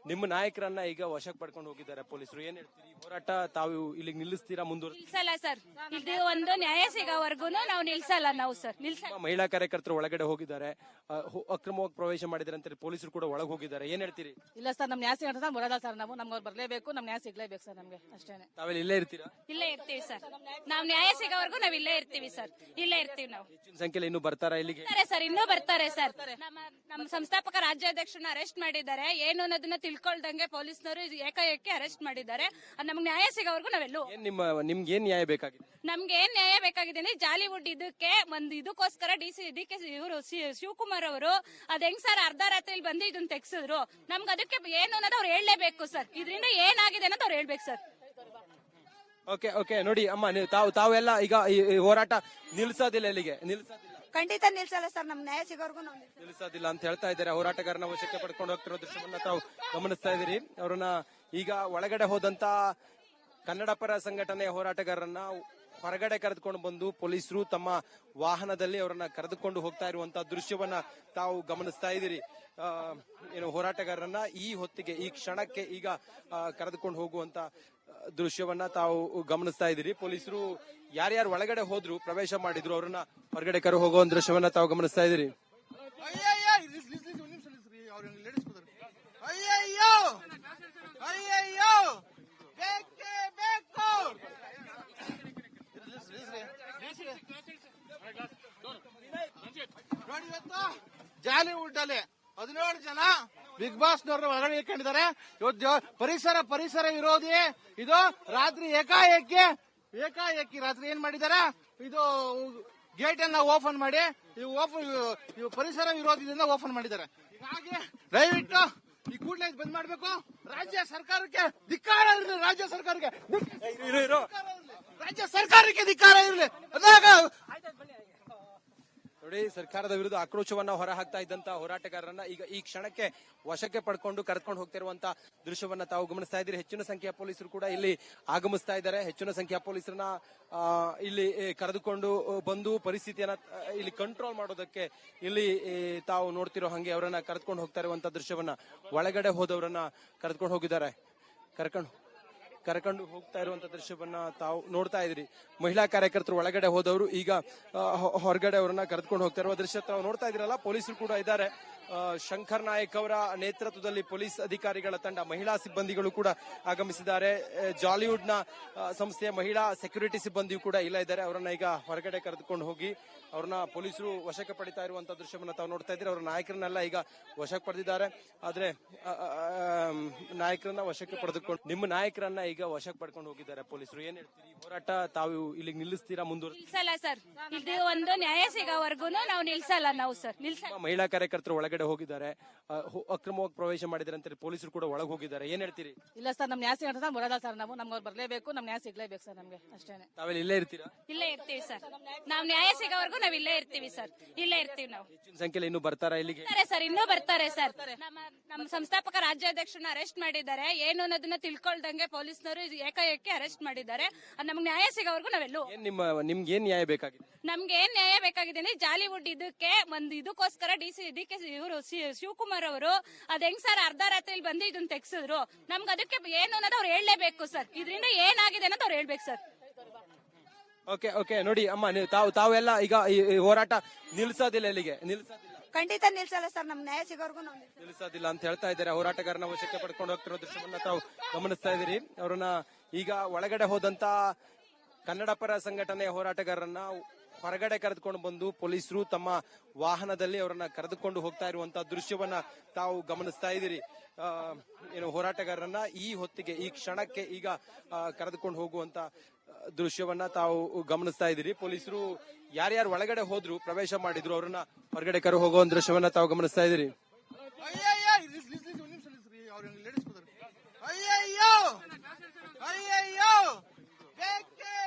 ನಿಮ್ಮ ನಾಯಕರನ್ನ ಈಗ ವಶಕ್ಕೆ ಪಡ್ಕೊಂಡು ಹೋಗಿದ್ದಾರೆ ಪೊಲೀಸರು. ಏನ್ ಹೇಳ್ತೀರಿ? ಈ ಹೋರಾಟ ತಾವು ಇಲ್ಲಿಗೆ ನಿಲ್ಲಿಸ್ತೀರಾ? ನಿಲ್ಸಲ್ಲ ಸರ್. ಇದು ಒಂದು ನ್ಯಾಯ ಸಿಗೋವರೆಗೂ ನಾವು ನಿಲ್ಸಲ್ಲ. ನಾವು ಸರ್ ನಿಲ್ಸಲ್ಲ. ಮಹಿಳಾ ಕಾರ್ಯಕರ್ತರು ಒಳಗಡೆ ಹೋಗಿದ್ದಾರೆ, ಅಕ್ರಮವಾಗಿ ಪ್ರವೇಶ ಮಾಡಿದ್ದಾರೆ ಅಂತ ಪೊಲೀಸರು ಕೂಡ ಒಳಗೆ ಹೋಗಿದ್ದಾರೆ. ಏನ್ ಹೇಳ್ತೀರಿ? ಇಲ್ಲ ಸರ್, ನಮ್ ನ್ಯಾಯ ಸಿಗಂತ ಬರೋದಲ್ಲ ಸರ್. ನಮ್ಗೆ ಅವ್ರು ಬರ್ಲೇಬೇಕು, ನಮ್ ನ್ಯಾಯ ಸಿಗ್ಲೇಬೇಕು ಸರ್. ನಮ್ಗೆ ಅಷ್ಟೇನೆ. ತಾವೆಲ್ಲ ಇಲ್ಲೇ ಇರ್ತೀರಾ? ಇಲ್ಲೇ ಇರ್ತೀವಿ ಸರ್. ನಾವ್ ನ್ಯಾಯ ಸಿಗೋವರೆಗೂ ನಾವ್ ಇಲ್ಲೇ ಇರ್ತೀವಿ ಸರ್. ಇಲ್ಲೇ ಇರ್ತೀವಿ ನಾವು. ಹೆಚ್ಚಿನ ಸಂಖ್ಯೆಯಲ್ಲಿ ಇನ್ನೂ ಬರ್ತಾರಾ ಇಲ್ಲಿಗೆ? ಸರ್ ಇನ್ನೂ ಬರ್ತಾರೆ ಸರ್. ನಮ್ಮ ಸಂಸ್ಥಾಪಕ ರಾಜ್ಯಾಧ್ಯಕ್ಷರನ್ನ ಅರೆಸ್ಟ್ ಮಾಡಿದ್ದಾರೆ. ಏನು ಅನ್ನೋದನ್ನ ತಿಳ್ಕೊಳ್ದಂಗೆ ಪೊಲೀಸ್ನವರು ಏಕಾಏಕಿ ಅರೆಸ್ಟ್ ಮಾಡಿದ್ದಾರೆ. ನಮ್ಗೆ ನ್ಯಾಯ ಸಿಗೋವರೆಗೂ ನಾವೆಲ್ಲೂ. ನಿಮ್ಗೆ ಏನ್ ನ್ಯಾಯ ಬೇಕಾಗಿದೆ? ನಮ್ಗೆ ಏನ್ ನ್ಯಾಯ ಬೇಕಾಗಿದೆ ಅಂದ್ರೆ ಜಾಲಿವುಡ್ ಇದಕ್ಕೋಸ್ಕರ ಡಿಕೆ ಇವರು ಶಿವಕುಮಾರ್ ಅವರು ಅದ್ ಹೆಂಗ್ ಸರ್ ಅರ್ಧ ರಾತ್ರಿಲಿ ಬಂದು ಇದನ್ನ ತೆಗ್ಸಿದ್ರು. ನಮ್ಗೆ ಅದಕ್ಕೆ ಏನು ಅನ್ನೋದು ಅವ್ರು ಹೇಳಲೇಬೇಕು ಸರ್. ಇದರಿಂದ ಏನಾಗಿದೆ ಅನ್ನೋದು ಅವ್ರು ಹೇಳ್ಬೇಕು ಸರ್. ಓಕೆ ಓಕೆ ನೋಡಿ ಅಮ್ಮ, ತಾವೆಲ್ಲ ಈಗ ಈ ಹೋರಾಟ ನಿಲ್ಸೋದಿಲ್ಲ, ಇಲ್ಲಿಗೆ ನಿಲ್ಸೋದಿಲ್ಲ? ಖಂಡಿತ ನಿಲ್ಸಲ್ಲ ಸರ್. ನಮ್ ನ್ಯಾಯ ಸಿಗೋರ್ಗು ನಾವು ನಿಲ್ಸೋದಿಲ್ಲ ಅಂತ ಹೇಳ್ತಾ ಇದ್ದಾರೆ. ಹೋರಾಟಗಾರನ ವಶಕ್ಕೆ ಪಡ್ಕೊಂಡು ಹೋಗ್ತಿರೋ ದೃಶ್ಯವನ್ನ ತಾವು ಗಮನಿಸ್ತಾ ಇದ್ದೀರಿ. ಅವ್ರನ್ನ ಈಗ ಒಳಗಡೆ ಹೋದಂತ ಕನ್ನಡ ಪರ ಸಂಘಟನೆಯ ಹೋರಾಟಗಾರರನ್ನ ಹೊರಗಡೆ ಕರೆದುಕೊಂಡು ಬಂದು ಪೊಲೀಸರು ತಮ್ಮ ವಾಹನದಲ್ಲಿ ಅವರನ್ನ ಕರೆದುಕೊಂಡು ಹೋಗ್ತಾ ಇರುವಂತಹ ದೃಶ್ಯವನ್ನ ತಾವು ಗಮನಿಸ್ತಾ ಇದ್ದೀರಿ. ಏನು ಹೋರಾಟಗಾರರನ್ನ ಈ ಹೊತ್ತಿಗೆ ಈ ಕ್ಷಣಕ್ಕೆ ಈಗ ಕರೆದುಕೊಂಡು ಹೋಗುವಂತ ದೃಶ್ಯವನ್ನ ತಾವು ಗಮನಿಸ್ತಾ ಇದ್ದೀರಿ. ಪೊಲೀಸರು ಯಾರ್ಯಾರು ಒಳಗಡೆ ಹೋದ್ರು, ಪ್ರವೇಶ ಮಾಡಿದ್ರು, ಅವ್ರನ್ನ ಹೊರಗಡೆ ಕರೆ ಹೋಗುವ ದೃಶ್ಯವನ್ನ ತಾವು ಗಮನಿಸ್ತಾ ಇದ್ದೀರಿ. ಜಾಲಿವುಡ್ ಅಲ್ಲಿ 17 ಜನ ಬಿಗ್ ಬಾಸ್ ನವರು ಹೊರಗಡೆ ಇಟ್ಕೊಂಡಿದ್ದಾರೆ. ಇವತ್ತು ಪರಿಸರ ವಿರೋಧಿ ಇದು ರಾತ್ರಿ ಏಕಾಏಕಿ ರಾತ್ರಿ ಏನ್ ಮಾಡಿದಾರೆ, ಇದು ಗೇಟ್ ಅನ್ನ ಓಪನ್ ಮಾಡಿ ಇವು ಪರಿಸರ ವಿರೋಧದಿಂದ ಓಪನ್ ಮಾಡಿದ್ದಾರೆ. ಹೀಗಾಗಿ ದಯವಿಟ್ಟು ಈ ಕೂಡಲೇ ಬಂದ್ ಮಾಡ್ಬೇಕು. ರಾಜ್ಯ ಸರ್ಕಾರಕ್ಕೆ ಧಿಕ್ಕಾರ ಇರಲಿ, ರಾಜ್ಯ ಸರ್ಕಾರಕ್ಕೆ ಧಿಕ್ಕಾರ ಇರಲಿ. ನೋಡಿ, ಸರ್ಕಾರದ ವಿರುದ್ಧ ಆಕ್ರೋಶವನ್ನ ಹೊರ ಹಾಕ್ತಾ ಇದ್ದಂತ ಹೋರಾಟಗಾರರನ್ನ ಈಗ ಈ ಕ್ಷಣಕ್ಕೆ ವಶಕ್ಕೆ ಪಡ್ಕೊಂಡು ಕರೆದುಕೊಂಡು ಹೋಗ್ತಿರುವಂತ ದೃಶ್ಯವನ್ನ ತಾವು ಗಮನಿಸ್ತಾ ಇದ್ದೀರಿ. ಹೆಚ್ಚಿನ ಸಂಖ್ಯೆಯ ಪೊಲೀಸರು ಕೂಡ ಇಲ್ಲಿ ಆಗಮಿಸ್ತಾ ಇದ್ದಾರೆ. ಹೆಚ್ಚಿನ ಸಂಖ್ಯೆಯ ಪೊಲೀಸರನ್ನ ಇಲ್ಲಿ ಕರೆದುಕೊಂಡು ಬಂದು ಪರಿಸ್ಥಿತಿಯನ್ನ ಇಲ್ಲಿ ಕಂಟ್ರೋಲ್ ಮಾಡೋದಕ್ಕೆ ಇಲ್ಲಿ ತಾವು ನೋಡ್ತಿರೋ ಹಂಗೆ ಅವರನ್ನ ಕರೆದುಕೊಂಡು ಹೋಗ್ತಾ ಇರುವಂತ ದೃಶ್ಯವನ್ನ, ಒಳಗಡೆ ಹೋದವರನ್ನ ಕರೆದುಕೊಂಡು ಹೋಗಿದ್ದಾರೆ. ಕರ್ಕೊಂಡು ಹೋಗ್ತಾ ಇರುವಂತ ದೃಶ್ಯವನ್ನ ತಾವು ನೋಡ್ತಾ ಇದ್ರಿ. ಮಹಿಳಾ ಕಾರ್ಯಕರ್ತರು ಒಳಗಡೆ ಹೋದವರು ಈಗ ಹೊರಗಡೆ ಅವರನ್ನ ಕರೆದುಕೊಂಡು ಹೋಗ್ತಾ ಇರುವ ದೃಶ್ಯ ತಾವು ನೋಡ್ತಾ ಇದ್ರಲ್ಲ. ಪೊಲೀಸರು ಕೂಡ ಇದ್ದಾರೆ. ಶಂಕರ್ ನಾಯಕ್ ಅವರ ನೇತೃತ್ವದಲ್ಲಿ ಪೊಲೀಸ್ ಅಧಿಕಾರಿಗಳ ತಂಡ, ಮಹಿಳಾ ಸಿಬ್ಬಂದಿಗಳು ಕೂಡ ಆಗಮಿಸಿದ್ದಾರೆ. ಜಾಲಿವುಡ್ ನ ಸಂಸ್ಥೆಯ ಮಹಿಳಾ ಸೆಕ್ಯೂರಿಟಿ ಸಿಬ್ಬಂದಿಯು ಕೂಡ ಇಲ್ಲ ಇದ್ದಾರೆ. ಅವರನ್ನ ಈಗ ಹೊರಗಡೆ ಕರೆದುಕೊಂಡು ಹೋಗಿ ಅವ್ರನ್ನ ಪೊಲೀಸರು ವಶಕ್ಕೆ ಪಡಿತಾ ಇರುವಂತಹ ದೃಶ್ಯವನ್ನ ತಾವು ನೋಡ್ತಾ ಇದ್ದೀರಿ. ಅವರ ನಾಯಕರನ್ನೆಲ್ಲ ಈಗ ವಶಕ್ಕೆ ಪಡೆದಿದ್ದಾರೆ. ಆದ್ರೆ ನಾಯಕರನ್ನ ವಶಕ್ಕೆ ಪಡೆದುಕೊಂಡು ನಿಮ್ಮ ನಾಯಕರನ್ನ ಈಗ ವಶಕ್ಕೆ ಪಡ್ಕೊಂಡು ಹೋಗಿದ್ದಾರೆ ಪೊಲೀಸರು. ಏನ್ ಹೇಳ್ತೀರಿ? ಈ ಹೋರಾಟ ತಾವು ಇಲ್ಲಿಗೆ ನಿಲ್ಲಿಸ್ತೀರಾ? ನಿಲ್ಸಲ್ಲ ಸರ್. ಇದು ಒಂದು ನ್ಯಾಯ ಸಿಗೋವರೆಗೂ ನಾವು ನಿಲ್ಸಲ್ಲ. ನಾವು ಸರ್ ನಿಲ್ಸಲ್ಲ. ಮಹಿಳಾ ಕಾರ್ಯಕರ್ತರು ಒಳಗಡೆ ಹೋಗಿದ್ದಾರೆ, ಅಕ್ರಮವಾಗಿ ಪ್ರವೇಶ ಮಾಡಿದ್ದಾರೆ ಅಂತ ಪೊಲೀಸರು ಕೂಡ ಒಳಗೆ ಹೋಗಿದ್ದಾರೆ. ಏನ್ ಹೇಳ್ತೀರಿ? ಇಲ್ಲ ಸರ್, ನಮ್ ನ್ಯಾಯ ಸಿಗಂತ ಬರೋದಲ್ಲ ಸರ್. ನಮ್ಗೆ ಅವ್ರು ಬರ್ಲೇಬೇಕು, ನಮ್ ನ್ಯಾಯ ಸಿಗ್ಲೇಬೇಕು ಸರ್. ನಮ್ಗೆ ಅಷ್ಟೇನೆ. ತಾವೆಲ್ಲ ಇಲ್ಲೇ ಇರ್ತೀರಾ? ಇಲ್ಲೇ ಇರ್ತೀವಿ ಸರ್. ನಾವ್ ನ್ಯಾಯ ಸಿಗೋವರೆಗೂ ನಾವ್ ಇಲ್ಲೇ ಇರ್ತೀವಿ ಸರ್. ಇಲ್ಲೇ ಇರ್ತೀವಿ ನಾವು. ಹೆಚ್ಚಿನ ಸಂಖ್ಯೆಯಲ್ಲಿ ಇನ್ನೂ ಬರ್ತಾರಾ ಇಲ್ಲಿಗೆ? ಸರ್ ಇನ್ನೂ ಬರ್ತಾರೆ ಸರ್. ನಮ್ಮ ಸಂಸ್ಥಾಪಕ ರಾಜ್ಯಾಧ್ಯಕ್ಷರನ್ನ ಅರೆಸ್ಟ್ ಮಾಡಿದ್ದಾರೆ. ಏನು ಅನ್ನೋದನ್ನ ತಿಳ್ಕೊಳ್ದಂಗೆ ಪೊಲೀಸ್ನವರು ಏಕಾಏಕಿ ಅರೆಸ್ಟ್ ಮಾಡಿದ್ದಾರೆ. ನಮ್ಗೆ ನ್ಯಾಯ ಸಿಗೋವರೆಗೂ ನಾವೆಲ್ಲೂ. ನಿಮ್ಗೆ ಏನ್ ನ್ಯಾಯ ಬೇಕಾಗಿದೆ? ನಮ್ಗೆ ಏನ್ ನ್ಯಾಯ ಬೇಕಾಗಿದೆ ಅಂದ್ರೆ ಜಾಲಿವುಡ್ ಇದಕ್ಕೋಸ್ಕರ ಡಿಕೆ ಇವರು ಶಿವಕುಮಾರ್ ಅವರು ಅದ್ ಹೆಂಗ್ ಸರ್ ಅರ್ಧ ರಾತ್ರಿಲಿ ಬಂದು ಇದನ್ನ ತೆಗ್ಸಿದ್ರು. ನಮ್ಗೆ ಅದಕ್ಕೆ ಏನು ಅನ್ನೋದು ಅವ್ರು ಹೇಳಲೇಬೇಕು ಸರ್. ಇದರಿಂದ ಏನಾಗಿದೆ ಅನ್ನೋದು ಅವ್ರು ಹೇಳ್ಬೇಕು ಸರ್. ಓಕೆ ಓಕೆ ನೋಡಿ ಅಮ್ಮ, ತಾವೆಲ್ಲ ಈಗ ಈ ಹೋರಾಟ ನಿಲ್ಸೋದಿಲ್ಲ, ಇಲ್ಲಿಗೆ ನಿಲ್ಸೋದಿಲ್ಲ? ಖಂಡಿತ ನಿಲ್ಸಲ್ಲ ಸರ್. ನಮ್ ನ್ಯಾಯ ಸಿಗೋರ್ಗು ನಾವು ನಿಲ್ಸೋದಿಲ್ಲ ಅಂತ ಹೇಳ್ತಾ ಇದ್ದಾರೆ. ಹೋರಾಟಗಾರನ ವಶಕ್ಕೆ ಪಡ್ಕೊಂಡು ಹೋಗ್ತಿರೋ ದೃಶ್ಯವನ್ನ ತಾವು ಗಮನಿಸ್ತಾ ಇದ್ದೀರಿ. ಅವ್ರನ್ನ ಈಗ ಒಳಗಡೆ ಹೋದಂತ ಕನ್ನಡ ಪರ ಸಂಘಟನೆಯ ಹೋರಾಟಗಾರರನ್ನ ಹೊರಗಡೆ ಕರೆದುಕೊಂಡು ಬಂದು ಪೊಲೀಸರು ತಮ್ಮ ವಾಹನದಲ್ಲಿ ಅವರನ್ನ ಕರೆದುಕೊಂಡು ಹೋಗ್ತಾ ಇರುವಂತಹ ದೃಶ್ಯವನ್ನ ತಾವು ಗಮನಿಸ್ತಾ ಇದ್ದೀರಿ. ಏನು ಹೋರಾಟಗಾರರನ್ನ ಈ ಹೊತ್ತಿಗೆ ಈ ಕ್ಷಣಕ್ಕೆ ಈಗ ಕರೆದುಕೊಂಡು ಹೋಗುವಂತ ದೃಶ್ಯವನ್ನ ತಾವು ಗಮನಿಸ್ತಾ ಇದ್ದೀರಿ. ಪೊಲೀಸರು ಯಾರ್ಯಾರು ಒಳಗಡೆ ಹೋದ್ರು, ಪ್ರವೇಶ ಮಾಡಿದ್ರು, ಅವರನ್ನ ಹೊರಗಡೆ ಕರೆ ಹೋಗುವ ದೃಶ್ಯವನ್ನ ತಾವು ಗಮನಿಸ್ತಾ ಇದ್ದೀರಿ.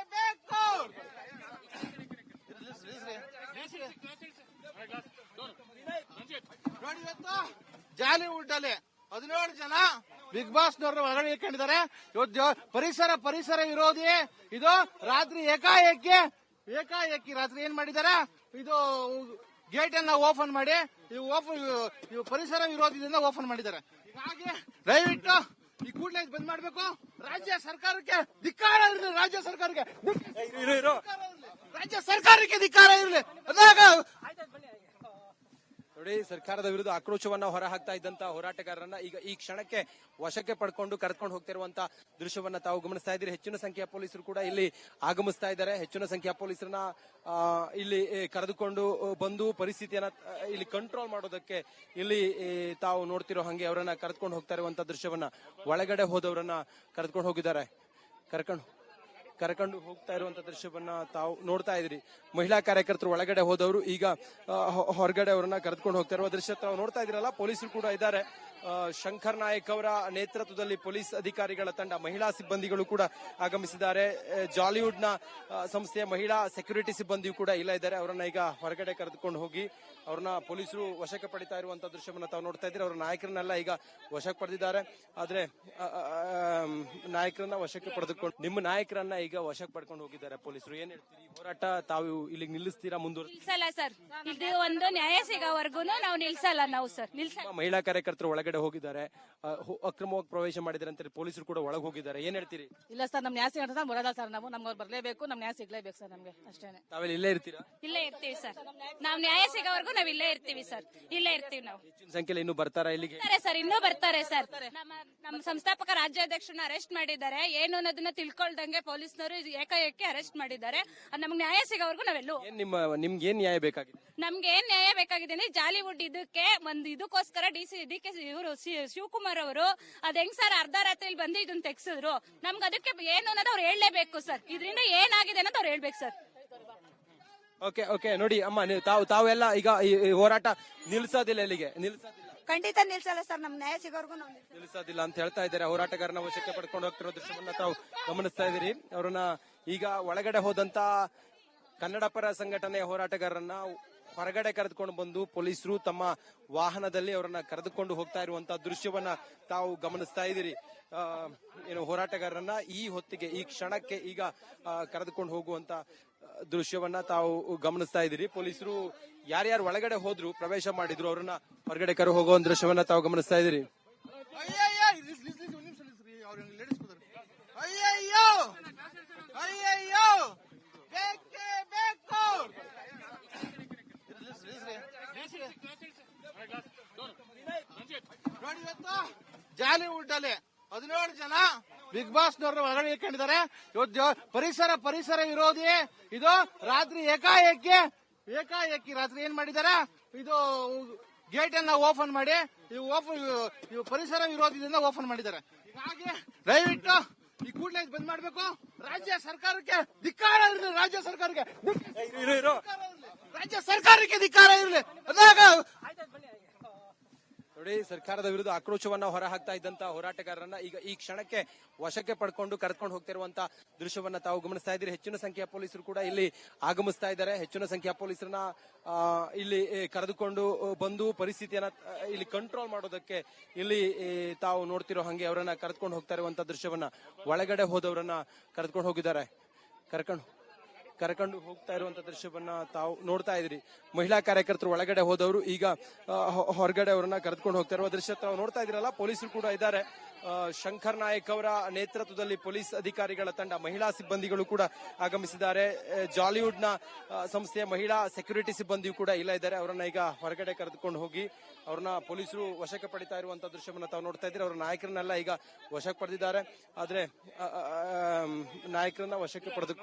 ಜಾಲಿವುಡ್ ಅಲ್ಲಿ 17 ಜನ ಬಿಗ್ ಬಾಸ್ ನವರು ಹೊರಗಡೆ ಇಟ್ಕೊಂಡಿದ್ದಾರೆ. ಇವತ್ತು ಪರಿಸರ ವಿರೋಧಿ ಇದು ರಾತ್ರಿ ಏಕಾಏಕಿ ರಾತ್ರಿ ಏನ್ ಮಾಡಿದ್ದಾರೆ, ಇದು ಗೇಟ್ ಅನ್ನ ಓಪನ್ ಮಾಡಿ ಇವು ಪರಿಸರ ವಿರೋಧದಿಂದ ಓಪನ್ ಮಾಡಿದ್ದಾರೆ. ಹಾಗೆ ದಯವಿಟ್ಟು ಈ ಕೂಡಲೇ ಬಂದ್ ಮಾಡ್ಬೇಕು. ರಾಜ್ಯ ಸರ್ಕಾರಕ್ಕೆ ಧಿಕ್ಕಾರ ಇರಲಿ, ರಾಜ್ಯ ಸರ್ಕಾರಕ್ಕೆ ರಾಜ್ಯ ಸರ್ಕಾರಕ್ಕೆ ಧಿಕ್ಕಾರ ಇರಲಿ. ಅದಾಗ ನೋಡಿ, ಸರ್ಕಾರದ ವಿರುದ್ಧ ಆಕ್ರೋಶವನ್ನ ಹೊರಹಾಕ್ತಾ ಇದ್ದಂತ ಹೋರಾಟಗಾರರನ್ನ ಈಗ ಈ ಕ್ಷಣಕ್ಕೆ ವಶಕ್ಕೆ ಪಡ್ಕೊಂಡು ಕರೆದುಕೊಂಡು ಹೋಗ್ತಿರುವಂತ ದೃಶ್ಯವನ್ನ ತಾವು ಗಮನಿಸ್ತಾ ಇದ್ದೀರಿ. ಹೆಚ್ಚಿನ ಸಂಖ್ಯೆಯ ಪೊಲೀಸರು ಕೂಡ ಇಲ್ಲಿ ಆಗಮಿಸ್ತಾ ಇದ್ದಾರೆ. ಹೆಚ್ಚಿನ ಸಂಖ್ಯೆಯ ಪೊಲೀಸರನ್ನ ಇಲ್ಲಿ ಕರೆದುಕೊಂಡು ಬಂದು ಪರಿಸ್ಥಿತಿಯನ್ನ ಇಲ್ಲಿ ಕಂಟ್ರೋಲ್ ಮಾಡೋದಕ್ಕೆ ಇಲ್ಲಿ ತಾವು ನೋಡ್ತಿರೋ ಹಂಗೆ ಅವರನ್ನ ಕರೆದುಕೊಂಡು ಹೋಗ್ತಾ ಇರುವಂತ ದೃಶ್ಯವನ್ನ, ಒಳಗಡೆ ಹೋದವರನ್ನ ಕರೆದುಕೊಂಡು ಹೋಗಿದ್ದಾರೆ. ಕರ್ಕೊಂಡು ಹೋಗ್ತಾ ಇರುವಂತ ದೃಶ್ಯವನ್ನ ತಾವು ನೋಡ್ತಾ ಇದ್ರಿ. ಮಹಿಳಾ ಕಾರ್ಯಕರ್ತರು ಒಳಗಡೆ ಹೋದವರು ಈಗ ಹೊರಗಡೆ ಅವರನ್ನ ಕರೆದುಕೊಂಡು ಹೋಗ್ತಾ ಇರುವ ದೃಶ್ಯ ತಾವು ನೋಡ್ತಾ ಇದ್ರಲ್ಲ. ಪೊಲೀಸರು ಕೂಡ ಇದ್ದಾರೆ. ಶಂಕರ್ ನಾಯಕ್ ಅವರ ನೇತೃತ್ವದಲ್ಲಿ ಪೊಲೀಸ್ ಅಧಿಕಾರಿಗಳ ತಂಡ, ಮಹಿಳಾ ಸಿಬ್ಬಂದಿಗಳು ಕೂಡ ಆಗಮಿಸಿದ್ದಾರೆ. ಜಾಲಿವುಡ್ ನ ಸಂಸ್ಥೆಯ ಮಹಿಳಾ ಸೆಕ್ಯೂರಿಟಿ ಸಿಬ್ಬಂದಿಯು ಕೂಡ ಇಲ್ಲ ಇದ್ದಾರೆ. ಅವರನ್ನ ಈಗ ಹೊರಗಡೆ ಕರೆದುಕೊಂಡು ಹೋಗಿ ಅವ್ರನ್ನ ಪೊಲೀಸರು ವಶಕ್ಕೆ ಪಡಿತಾ ಇರುವಂತಹ ದೃಶ್ಯವನ್ನ ತಾವು ನೋಡ್ತಾ ಇದ್ದೀರಿ. ಅವರ ನಾಯಕರನ್ನೆಲ್ಲ ಈಗ ವಶಕ್ಕೆ ಪಡೆದಿದ್ದಾರೆ. ಆದ್ರೆ ನಾಯಕರನ್ನ ವಶಕ್ಕೆ ಪಡೆದುಕೊಂಡು ನಿಮ್ಮ ನಾಯಕರನ್ನ ಈಗ ವಶಕ್ಕೆ ಪಡ್ಕೊಂಡು ಹೋಗಿದ್ದಾರೆ ಪೊಲೀಸರು. ಏನ್ ಹೇಳ್ತೀರಿ? ಹೋರಾಟ ತಾವು ಇಲ್ಲಿಗೆ ನಿಲ್ಲಿಸ್ತೀರಾ? ನಿಲ್ಸಲ್ಲ ಸರ್, ಇದು ಒಂದು ನ್ಯಾಯ ಸಿಗೋವರೆಗೂ ನಾವು ನಿಲ್ಸಲ್ಲ. ನಾವು ಸರ್ ನಿಲ್ಸಲ್ಲ. ಮಹಿಳಾ ಕಾರ್ಯಕರ್ತರು ಒಳಗಡೆ ಹೋಗಿದ್ದಾರೆ, ಅಕ್ರಮವಾಗಿ ಪ್ರವೇಶ ಮಾಡಿದ್ದಾರೆ ಅಂತ ಪೊಲೀಸರು ಕೂಡ ಒಳಗೆ ಹೋಗಿದ್ದಾರೆ. ಏನ್ ಹೇಳ್ತೀರಿ? ಇಲ್ಲ ಸರ್, ನಮ್ ನ್ಯಾಯ ಸಿಗಂತ ಬರೋದಲ್ಲ ಸರ್. ನಮ್ಗೆ ಅವ್ರು ಬರ್ಲೇಬೇಕು, ನಮ್ ನ್ಯಾಯ ಸಿಗ್ಲೇಬೇಕು ಸರ್ ನಮ್ಗೆ ಅಷ್ಟೇನೆ. ತಾವೆಲ್ಲ ಇಲ್ಲೇ ಇರ್ತೀರಾ? ಇಲ್ಲೇ ಇರ್ತೀವಿ ಸರ್. ನಾವ್ ನ್ಯಾಯ ಸಿಗೋವರೆಗೂ ನಾವ್ ಇಲ್ಲೇ ಇರ್ತೀವಿ ಸರ್. ಇಲ್ಲೇ ಇರ್ತೀವಿ ನಾವು. ಹೆಚ್ಚಿನ ಸಂಖ್ಯೆಯಲ್ಲಿ ಇನ್ನೂ ಬರ್ತಾರಾ ಇಲ್ಲಿಗೆ? ಸರ್ ಇನ್ನೂ ಬರ್ತಾರೆ ಸರ್. ನಮ್ಮ ಸಂಸ್ಥಾಪಕ ರಾಜ್ಯಾಧ್ಯಕ್ಷರನ್ನ ಅರೆಸ್ಟ್ ಮಾಡಿದ್ದಾರೆ. ಏನು ಅನ್ನೋದನ್ನ ತಿಳ್ಕೊಳ್ದಂಗೆ ಪೊಲೀಸ್ನವರು ಏಕಾಏಕಿ ಅರೆಸ್ಟ್ ಮಾಡಿದ್ದಾರೆ. ನಮ್ಗೆ ನ್ಯಾಯ ಸಿಗೋವರೆಗೂ ನಾವೆಲ್ಲೂ. ನಿಮ್ಗೆ ಏನ್ ನ್ಯಾಯ ಬೇಕಾಗಿದೆ? ನಮ್ಗೆ ಏನ್ ನ್ಯಾಯ ಬೇಕಾಗಿದೆ ಅಂದ್ರೆ ಜಾಲಿವುಡ್ ಇದಕ್ಕೋಸ್ಕರ ಡಿಕೆ ಇವರು ಶಿವಕುಮಾರ್ ಅವರು ಅದ್ ಹೆಂಗ್ ಸರ್ ಅರ್ಧ ರಾತ್ರಿಲಿ ಬಂದು ಇದನ್ನ ತೆಗ್ಸಿದ್ರು. ನಮ್ಗೆ ಅದಕ್ಕೆ ಏನು ಅನ್ನೋದು ಅವ್ರು ಹೇಳಲೇಬೇಕು ಸರ್. ಇದರಿಂದ ಏನಾಗಿದೆ ಅನ್ನೋದು ಅವ್ರು ಹೇಳ್ಬೇಕು ಸರ್. ಓಕೆ ನೋಡಿ ಅಮ್ಮ, ತಾವೆಲ್ಲ ಈಗ ಈ ಹೋರಾಟ ನಿಲ್ಸೋದಿಲ್ಲ, ಇಲ್ಲಿಗೆ ನಿಲ್ಸೋದಿಲ್ಲ? ಖಂಡಿತ ನಿಲ್ಸಲ್ಲ ಸರ್. ನಮ್ ನ್ಯಾಯ ಸಿಗೋರ್ಗು ನಾವು ನಿಲ್ಸೋದಿಲ್ಲ ಅಂತ ಹೇಳ್ತಾ ಇದ್ದಾರೆ. ಹೋರಾಟಗಾರನ ವಶಕ್ಕೆ ಪಡ್ಕೊಂಡು ಹೋಗ್ತಿರೋ ದೃಶ್ಯವನ್ನ ತಾವು ಗಮನಿಸ್ತಾ ಇದ್ದೀರಿ. ಅವ್ರನ್ನ ಈಗ ಒಳಗಡೆ ಹೋದಂತ ಕನ್ನಡ ಪರ ಸಂಘಟನೆಯ ಹೋರಾಟಗಾರರನ್ನ ಹೊರಗಡೆ ಕರೆದುಕೊಂಡು ಬಂದು ಪೊಲೀಸರು ತಮ್ಮ ವಾಹನದಲ್ಲಿ ಅವರನ್ನ ಕರೆದುಕೊಂಡು ಹೋಗ್ತಾ ಇರುವಂತಹ ದೃಶ್ಯವನ್ನ ತಾವು ಗಮನಿಸ್ತಾ ಇದ್ದೀರಿ. ಏನು ಹೋರಾಟಗಾರರನ್ನ ಈ ಹೊತ್ತಿಗೆ, ಈ ಕ್ಷಣಕ್ಕೆ ಈಗ ಕರೆದುಕೊಂಡು ಹೋಗುವಂತ ದೃಶ್ಯವನ್ನ ತಾವು ಗಮನಿಸ್ತಾ ಇದ್ದೀರಿ. ಪೊಲೀಸರು ಯಾರ್ಯಾರು ಒಳಗಡೆ ಹೋದ್ರು, ಪ್ರವೇಶ ಮಾಡಿದ್ರು, ಅವರನ್ನ ಹೊರಗಡೆ ಕರೆ ಹೋಗುವ ದೃಶ್ಯವನ್ನ ತಾವು ಗಮನಿಸ್ತಾ ಇದ್ದೀರಿ. ನೋಡಿ, ಇವತ್ತು ಜಾಲಿವುಡ್ ಅಲ್ಲಿ 17 ಜನ ಬಿಗ್ ಬಾಸ್ ನವರು ಹೊರಗಡೆ ಇಟ್ಕೊಂಡಿದ್ದಾರೆ. ಇವತ್ತು ಪರಿಸರ ವಿರೋಧಿ ಇದು ರಾತ್ರಿ ಏಕಾಏಕಿ ರಾತ್ರಿ ಏನ್ ಮಾಡಿದ್ದಾರೆ, ಇದು ಗೇಟ್ ಅನ್ನ ಓಪನ್ ಮಾಡಿ ಇವು ಪರಿಸರ ವಿರೋಧದಿಂದ ಓಪನ್ ಮಾಡಿದ್ದಾರೆ. ಹಾಗೆ ದಯವಿಟ್ಟು ಈ ಕೂಡಲೇ ಬಂದ್ ಮಾಡ್ಬೇಕು. ರಾಜ್ಯ ಸರ್ಕಾರಕ್ಕೆ ಧಿಕ್ಕಾರ ಇರಲಿ, ರಾಜ್ಯ ಸರ್ಕಾರಕ್ಕೆ ಧಿಕ್ಕಾರ ಇರಲಿ. ಅದಾಗ ನೋಡಿ, ಸರ್ಕಾರದ ವಿರುದ್ಧ ಆಕ್ರೋಶವನ್ನ ಹೊರಹಾಕ್ತಾ ಇದ್ದಂತ ಹೋರಾಟಗಾರರನ್ನ ಈಗ ಈ ಕ್ಷಣಕ್ಕೆ ವಶಕ್ಕೆ ಪಡ್ಕೊಂಡು ಕರೆದುಕೊಂಡು ಹೋಗ್ತಿರುವಂತ ದೃಶ್ಯವನ್ನ ತಾವು ಗಮನಿಸ್ತಾ ಇದ್ದೀರಿ. ಹೆಚ್ಚಿನ ಸಂಖ್ಯೆಯ ಪೊಲೀಸರು ಕೂಡ ಇಲ್ಲಿ ಆಗಮಿಸ್ತಾ ಇದ್ದಾರೆ. ಹೆಚ್ಚಿನ ಸಂಖ್ಯೆಯ ಪೊಲೀಸರನ್ನ ಇಲ್ಲಿ ಕರೆದುಕೊಂಡು ಬಂದು ಪರಿಸ್ಥಿತಿಯನ್ನ ಇಲ್ಲಿ ಕಂಟ್ರೋಲ್ ಮಾಡೋದಕ್ಕೆ ಇಲ್ಲಿ ತಾವು ನೋಡ್ತಿರೋ ಹಂಗೆ ಅವರನ್ನ ಕರೆದುಕೊಂಡು ಹೋಗ್ತಾ ಇರುವಂತ ದೃಶ್ಯವನ್ನ, ಒಳಗಡೆ ಹೋದವರನ್ನ ಕರೆದುಕೊಂಡು ಹೋಗಿದ್ದಾರೆ. ಕರ್ಕೊಂಡು ಹೋಗ್ತಾ ಇರುವಂತ ದೃಶ್ಯವನ್ನ ತಾವು ನೋಡ್ತಾ ಇದ್ರಿ. ಮಹಿಳಾ ಕಾರ್ಯಕರ್ತರು ಒಳಗಡೆ ಹೋದವರು ಈಗ ಹೊರಗಡೆ ಅವರನ್ನ ಕರೆದುಕೊಂಡು ಹೋಗ್ತಾ ಇರುವ ದೃಶ್ಯ ತಾವು ನೋಡ್ತಾ ಇದ್ರಲ್ಲ. ಪೊಲೀಸರು ಕೂಡ ಇದ್ದಾರೆ. ಶಂಕರ್ ನಾಯಕ್ ಅವರ ನೇತೃತ್ವದಲ್ಲಿ ಪೊಲೀಸ್ ಅಧಿಕಾರಿಗಳ ತಂಡ, ಮಹಿಳಾ ಸಿಬ್ಬಂದಿಗಳು ಕೂಡ ಆಗಮಿಸಿದ್ದಾರೆ. ಜಾಲಿವುಡ್ ನ ಸಂಸ್ಥೆಯ ಮಹಿಳಾ ಸೆಕ್ಯೂರಿಟಿ ಸಿಬ್ಬಂದಿಯು ಕೂಡ ಇಲ್ಲ ಇದ್ದಾರೆ. ಅವರನ್ನ ಈಗ ಹೊರಗಡೆ ಕರೆದುಕೊಂಡು ಹೋಗಿ ಅವ್ರನ್ನ ಪೊಲೀಸರು ವಶಕ್ಕೆ ಪಡಿತಾ ಇರುವಂತಹ ದೃಶ್ಯವನ್ನ ತಾವು ನೋಡ್ತಾ ಇದ್ದೀರಿ. ಅವರ ನಾಯಕರನ್ನೆಲ್ಲ ಈಗ ವಶಕ್ಕೆ ಪಡೆದಿದ್ದಾರೆ. ಆದ್ರೆ ನಾಯಕರನ್ನ ವಶಕ್ಕೆ ಪಡೆದು